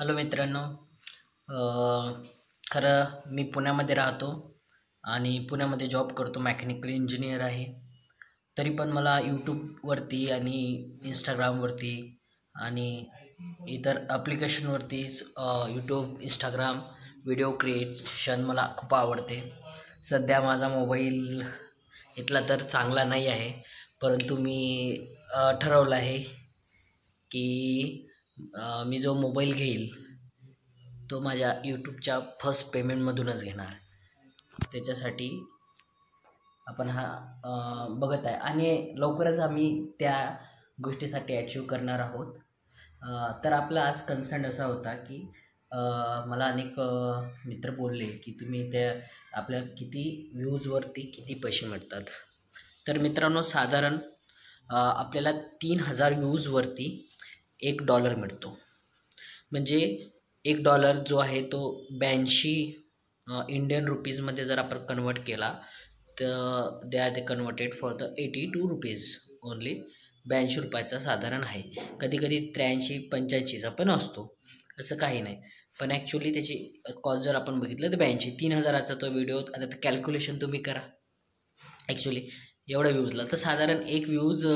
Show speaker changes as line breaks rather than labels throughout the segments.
Hello मित्रांनो. खरं मी पुण्यामध्ये राहतो आणि पुण्यामध्ये जॉब करतो, मेकॅनिकल इंजिनियर आहे. तरी पण मला यूट्यूबवरती आणि इंस्टाग्रामवरती आणि इतर ॲप्लिकेशनवरतीच यूट्यूब, इंस्टाग्राम व्हिडिओ क्रिएशन मला खूप आवडते. सध्या माझा मोबाईल इथला तर चांगला नाही आहे, परंतु मी ठरवलं आहे की मी जो मोबाईल घेईल तो माझ्या यूट्यूबच्या फर्स्ट पेमेंटमधूनच घेणार. त्याच्यासाठी आपण हा बघत आहे आणि लवकरच आम्ही त्या गोष्टीसाठी अचीव करणार आहोत. तर आपला आज कन्सर्न असा होता की मला अनेक मित्र बोलले की तुम्ही त्या आपल्या किती व्ह्यूजवरती किती पैसे मिळतात. तर मित्रांनो, साधारण आपल्याला 3000 व्ह्यूजवरती $1 मिळतो. म्हणजे $1 जो आहे तो 82 इंडियन रुपीजमध्ये जर आपण कन्वर्ट केला तर they are converted for the 82 rupees only. 82 रुपयाचा साधारण आहे. कधी कधी 83-85चा पण असतो, असं काही नाही. पण ॲक्च्युली त्याची कॉस्ट जर आपण बघितलं तर 82 3000चा तो व्हिडिओ. आता ते कॅल्क्युलेशन तुम्ही करा. ॲक्च्युली एवढ्या व्ह्यूजला तर साधारण एक व्ह्यूज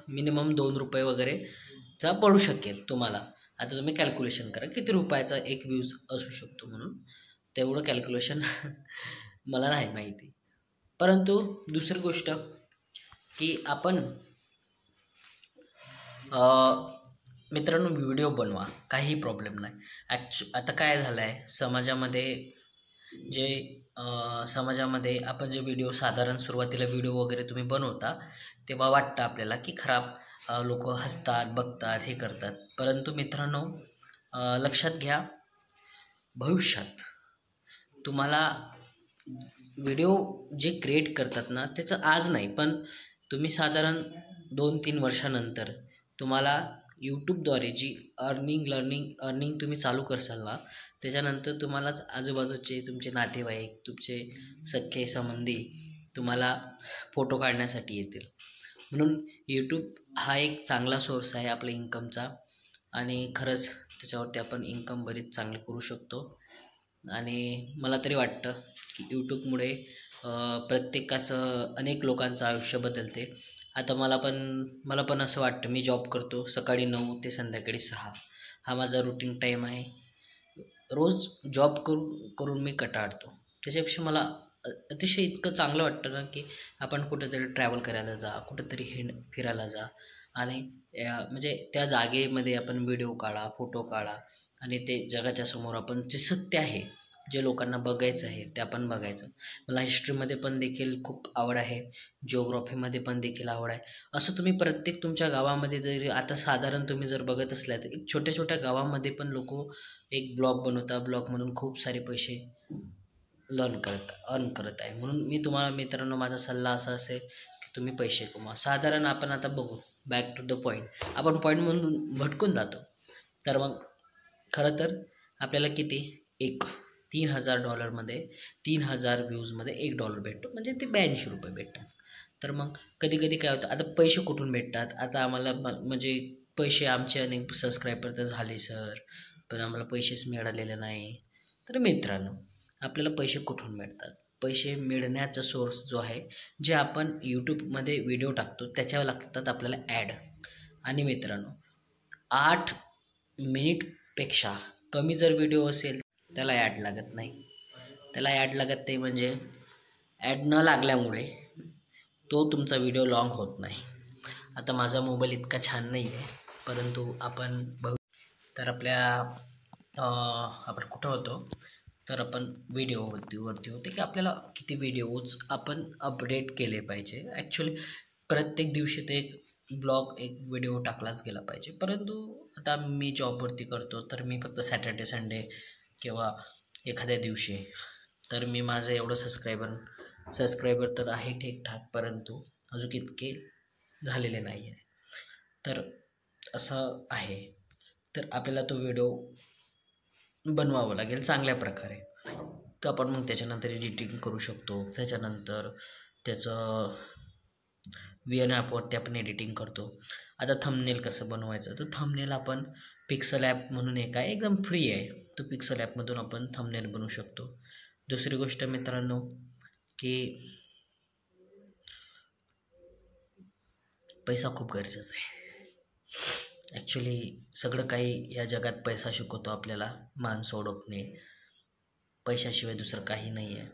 मिनिमम ₹2 वगैरेचा पडू शकेल तुम्हाला. आता तुम्ही कॅल्क्युलेशन करा किती रुपयाचा एक व्ह्यूज असू शकतो, म्हणून तेवढं कॅल्क्युलेशन मला नाही माहिती. परंतु दुसरी गोष्ट की आपण मित्रांनो व्हिडिओ बनवा, काही प्रॉब्लेम नाही. आता काय झालं आहे समाजामध्ये, समाजामध्ये आपण जे व्हिडिओ साधारण सुरुवातीला व्हिडिओ वगैरे तुम्ही बनवता तेव्हा वाटतं आपल्याला की खराब, लोक हसतात, बघतात, हे करतात. परंतु मित्रांनो, लक्षात घ्या, भविष्यात तुम्हाला व्हिडिओ जे क्रिएट करतात ना त्याचं आज नाही, पण तुम्ही साधारण 2-3 वर्षानंतर तुम्हाला यूट्यूबद्वारे जी अर्निंग तुम्ही चालू करसाल ना, त्याच्यानंतर तुम्हालाच आजूबाजूचे तुमचे नातेवाईक, तुमचे सख्खे संबंधी तुम्हाला फोटो काढण्यासाठी येतील. म्हणून यूट्यूब हा एक चांगला सोर्स आहे आपल्या इन्कमचा आणि खरंच त्याच्यावरती आपण इन्कम बरीच चांगली करू शकतो. आणि मला तरी वाटतं की यूट्यूबमुळे प्रत्येकाचं, अनेक लोकांचं आयुष्य बदलते. आता मला पण असं वाटतं, मी जॉब करतो, सकाळी 9 ते संध्याकाळी 6 हा माझा रुटीन टाईम आहे. रोज जॉब करून मी कंटाळतो. त्याच्यापेक्षा मला अतिशय इतकं चांगलं वाटतं ना की आपण कुठेतरी ट्रॅव्हल करायला जा, कुठेतरी फिरायला जा आणि म्हणजे त्या जागेमध्ये आपण व्हिडिओ काढा, फोटो काढा आणि ते जगाच्या समोर आपण जे सत्य आहे, जे लोकांना बघायचं आहे ते आपण बघायचं. मला हिस्ट्रीमध्ये पण देखील खूप आवड आहे, जिओग्राफीमध्ये पण देखील आवड आहे. असं तुम्ही प्रत्येक तुमच्या गावामध्ये जरी, आता साधारण तुम्ही जर बघत असल्या तर एक छोट्या छोट्या गावामध्ये पण लोक एक ब्लॉग बनवतात, ब्लॉग म्हणून खूप सारे पैसे अर्न करत आहे. म्हणून मी तुम्हाला मित्रांनो, माझा सल्ला असा असेल की तुम्ही पैसे कमवा. साधारण आपण आता बघू, बॅक टू द पॉईंट, आपण पॉईंट म्हणून भटकून जातो. तर मग खरं तर आपल्याला किती, एक $3000 3000 व्ह्यूजमध्ये $1 भेटतो, म्हणजे ते 82 रुपये भेटतात. तर मग कधी कधी काय होतं, आता पैसे कुठून भेटतात. आता आम्हाला म्हणजे पैसे, आमचे अनेक सबस्क्रायबर तर झाले सर, पण आम्हाला पैसेच मिळालेले नाही. तर मित्रांनो, आपल्याला पैसे कुठून मिळतात. पैसे मिळण्याचा सोर्स जो आहे, जे आपण यूट्यूबमध्ये व्हिडिओ टाकतो त्याच्यावर लागतात आपल्याला ॲड. आणि मित्रांनो, 8 मिनिटपेक्षा कमी जर व्हिडिओ असेल त्याला ॲड लागत नाही. त्याला ॲड लागत नाही म्हणजे ॲड न लागल्यामुळे तो तुमचा व्हिडिओ लॉंग होत नाही. आता माझा मोबाईल इतका छान नाही आहे, परंतु आपण तर आपण कुठं होतो, तर आपण व्हिडिओवरती होते की आपल्याला किती व्हिडिओज आपण अपडेट केले पाहिजे. ॲक्च्युली प्रत्येक दिवशी ते ब्लॉग, एक व्हिडिओ टाकलाच गेला पाहिजे. परंतु आता मी जॉबवरती करतो, तर मी फक्त सॅटर्डे संडे किंवा एखाद्या दिवशी, तर मी माझं एवढं सबस्क्रायबर तर आहे ठीकठाक, परंतु अजून इतके झालेले नाही आहे. तर असं आहे. तर आपल्याला तो व्हिडिओ बनवावं लागेल चांगल्या प्रकारे. तर आपण मग त्याच्यानंतर एडिटिंग करू शकतो. त्याच्यानंतर त्याचं VN ॲपवरती आपण एडिटिंग करतो. आता थंबनेल कसं बनवायचं, तर थंबनेल आपण पिक्सल ॲप म्हणून एक आहे, एकदम फ्री आहे. तो पिक्सल ॲपमधून आपण थंबनेल बनवू शकतो. दुसरी गोष्ट मित्रांनो की पैसा खूप गरजेचा आहे. ॲक्च्युली सगळं काही या जगात पैसा शिकवतो आपल्याला. माणसं ओळखणे, पैशाशिवाय दुसरं काही नाही आहे.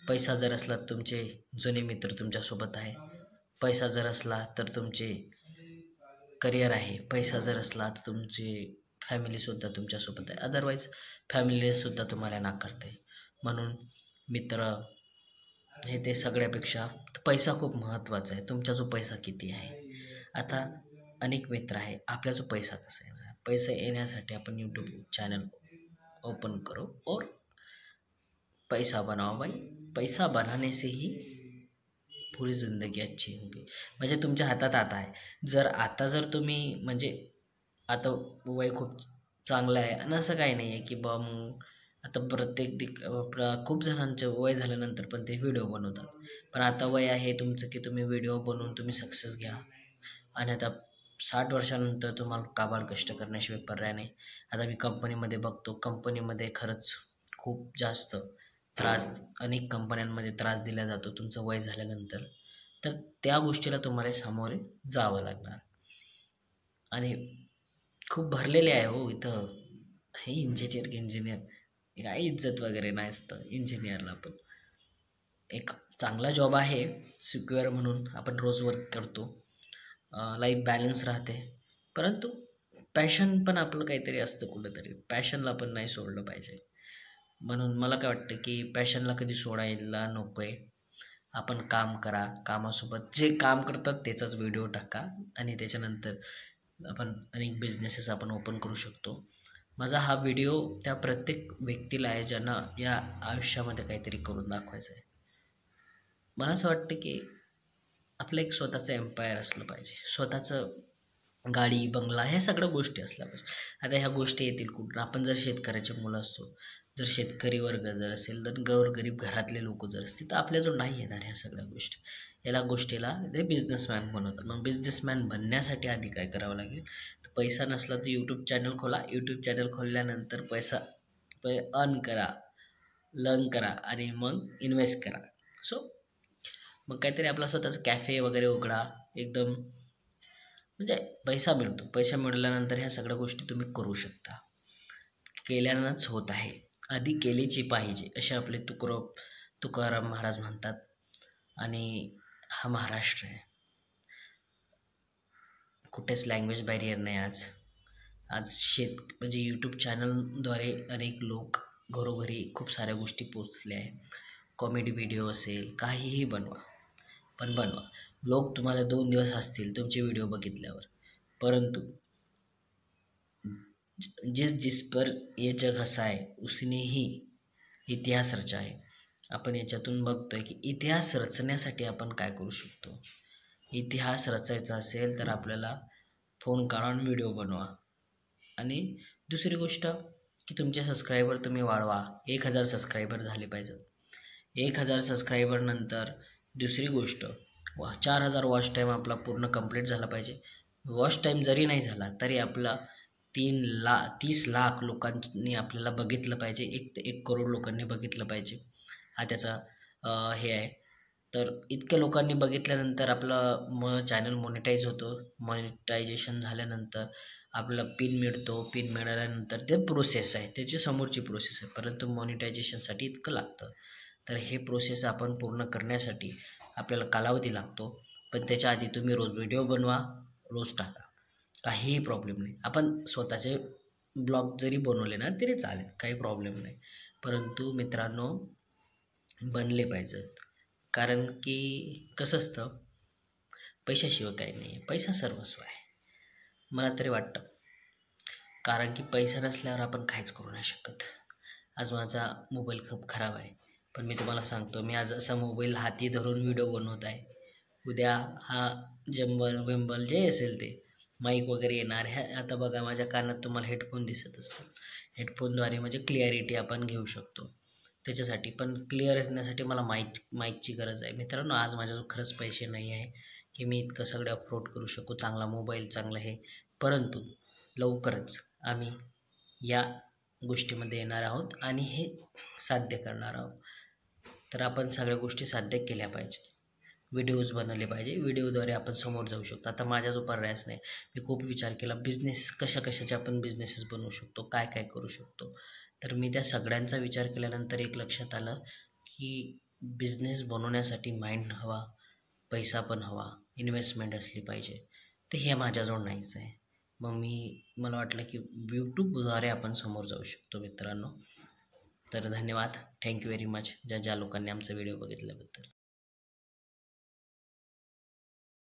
पैसा जर असला तुमचे जुने मित्र तुमच्यासोबत आहे. पैसा जर असला तर तुमचे करिअर आहे. पैसा जर असला तर तुमची फॅमिलीसुद्धा तुमच्यासोबत आहे. अदरवाईज फॅमिलीसुद्धा तुम्हाला नाकारते. म्हणून मित्र हे ते सगळ्यापेक्षा पैसा खूप महत्त्वाचा आहे. तुमचा जो पैसा किती आहे. आता अनेक मित्र आहे, आपला जो पैसा कसा येणार. पैसा येण्यासाठी आपण यूट्यूब चॅनल ओपन करो और पैसा बनाओ भाई. पैसा बनाने से ही पूरी ज़िंदगी अच्छी होगी. म्हणजे तुमच्या हातात आता आहे. जर तुम्ही म्हणजे आता वय खूप चांगलं आहे आणि असं काही नाही आहे की बा मग आता खूप जणांचं वय झाल्यानंतर पण ते व्हिडिओ बनवतात. पण आता वय आहे तुमचं की तुम्ही व्हिडिओ बनवून तुम्ही सक्सेस घ्या. आणि आता 60 वर्षानंतर तुम्हाला काबाड कष्ट करण्याशिवाय पर्याय नाही. आता मी कंपनीमध्ये बघतो, कंपनीमध्ये खरंच खूप जास्त त्रास, अनेक कंपन्यांमध्ये त्रास दिला जातो तुमचं वय झाल्यानंतर. तर त्या गोष्टीला तुम्हाला सामोरे जावं लागणार. आणि खूप भरलेले आहे हो इथं. हे इंजिनियर काही इज्जत वगैरे नाही असतं इंजिनियरला. पण एक चांगला जॉब आहे सिक्युअर म्हणून, आपण रोज वर्क करतो, लाईफ बॅलन्स राहते. परंतु पॅशन पण आपलं काहीतरी असतं कुठंतरी. पॅशनला पण नाही सोडलं पाहिजे. म्हणून मला काय वाटतं की पॅशनला कधी सोडायला नको आहे. आपण काम करा, कामासोबत जे काम करतात त्याचाच व्हिडिओ टाका आणि त्याच्यानंतर आपण अनेक बिझनेसेस आपण ओपन करू शकतो. माझा हा व्हिडिओ त्या प्रत्येक व्यक्तीला आहे ज्यांना या आयुष्यामध्ये काहीतरी करून दाखवायचं आहे. मला असं वाटतं की आपलं एक स्वतःचं एम्पायर असलं पाहिजे. स्वतःचं गाडी, बंगला ह्या सगळ्या गोष्टी असल्या पाहिजे. आता ह्या गोष्टी येतील कुठून. आपण जर शेतकऱ्याचे मुलं असतो, जर शेतकरी वर्ग जर असेल, तर गरीब घरातले लोक जर असतील तर आपल्याजवळ नाही येणार ह्या सगळ्या गोष्टी. गोष्टीला ते बिझनेसमॅन बनवतात. मग बिझनेसमॅन बनण्यासाठी आधी काय करावं लागेल, तर पैसा नसला तर यूट्यूब चॅनल खोला. यूट्यूब चॅनल खोलल्यानंतर पैसा अर्न करा, लर्न करा आणि मग इन्व्हेस्ट करा. सो मग काहीतरी आपला स्वतःचं कॅफे वगैरे उघडा. एकदम म्हणजे पैसा मिळतो. पैसा मिळाल्यानंतर ह्या सगळ्या गोष्टी तुम्ही करू शकता. केल्यानंच होत आहे, आधी केलीची पाहिजे असे आपले तुकाराम महाराज म्हणतात. आणि हा महाराष्ट्र आहे, कुठेच लँग्वेज बॅरियर नाही. आज म्हणजे यूट्यूब चॅनलद्वारे अनेक लोक घरोघरी खूप साऱ्या गोष्टी पोचल्या आहे. कॉमेडी व्हिडिओ असेल, काहीही बनवा, पण बनवा. लोक तुम्हाला 2 दिवस हसतील तुमचे व्हिडिओ बघितल्यावर. परंतु जिस पर ये जग हसा है उसने ही इतिहास रचा है. आपण याच्यातून बघतोय की इतिहास रचण्यासाठी आपण काय करू शकतो. इतिहास रचायचा असेल तर आपल्याला फोन काढून व्हिडिओ बनवा. आणि दुसरी गोष्ट की तुमचे सबस्क्रायबर तुम्ही वाढवा. 1000 सबस्क्रायबर झाले पाहिजेत. 1000 सबस्क्रायबर नंतर दुसरी गोष्ट 4000 वॉच टाईम आपला पूर्ण कंप्लीट झाला पाहिजे. वॉच टाईम जरी नाही झाला तरी आपला 30 लाख लोकांनी आपल्याला बघितलं पाहिजे. 1 करोड लोकांनी बघितलं पाहिजे. हा त्याचा हे आहे. तर इतक्या लोकांनी बघितल्यानंतर आपलं चॅनल मॉनिटाईज होतो. मॉनिटायझेशन झाल्यानंतर आपला पिन मिळतो. पिन मिळाल्यानंतर ते प्रोसेस आहे, त्याची समोरची प्रोसेस आहे. परंतु मॉनिटायझेशनसाठी इतकं लागतं. तर हे प्रोसेस आपण पूर्ण करण्यासाठी आपल्याला कालावधी लागतो. पण त्याच्या आधी तुम्ही रोज व्हिडिओ बनवा, रोज टाका, काहीही प्रॉब्लेम नाही. आपण स्वतःचे ब्लॉग जरी बनवले ना तरी चालेल, काही प्रॉब्लेम नाही. परंतु मित्रांनो बनले पाहिजेत. कारण की कसं असतं, पैशाशिवाय काही नाही आहे. पैसा सर्वस्व आहे मला तरी वाटतं. कारण की पैसा नसल्यावर आपण काहीच करू नाही शकत. आज माझा मोबाईल खूप खराब आहे, पण मी तुम्हाला सांगतो, मी आज असा मोबाईल हाती धरून व्हिडिओ बनवत आहे. उद्या हा जंबल जे असेल ते माईक वगैरे येणार. आता बघा माझ्या कानात तुम्हाला हेडफोन दिसत असतात. हेडफोनद्वारे म्हणजे क्लिअरिटी आपण घेऊ शकतो. त्याच्यासाठी पण क्लिअर येण्यासाठी मला माईकची गरज आहे. मित्रांनो आज माझ्याजवळ खरंच पैसे नाही आहे की मी इतकं सगळं अफोर्ड करू शकू. चांगला मोबाईल, चांगलं हे. परंतु लवकरच आम्ही या गोष्टीमध्ये येणार आहोत आणि हे साध्य करणार आहोत. तर आपण सगळ्या गोष्टी साध्य केल्या पाहिजे. व्हिडिओज बनवले पाहिजे. व्हिडिओद्वारे आपण समोर जाऊ शकतो. आता माझा जो पर्यायच नाही. मी खूप विचार केला बिझनेस कशाचे आपण बिझनेसेस बनवू शकतो, काय काय करू शकतो. तर मी त्या सगळ्यांचा विचार केल्यानंतर एक लक्षात आलं की बिझनेस बनवण्यासाठी माइंड हवा, पैसा पण हवा, इन्व्हेस्टमेंट असली पाहिजे. ते हे माझ्याजवळ नाहीच आहे. मग मला वाटलं की यूट्यूबद्वारे आपण समोर जाऊ शकतो मित्रांनो. तर धन्यवाद. थँक्यू व्हेरी मच ज्या लोकांनी आमचा व्हिडिओ बघितल्याबद्दल.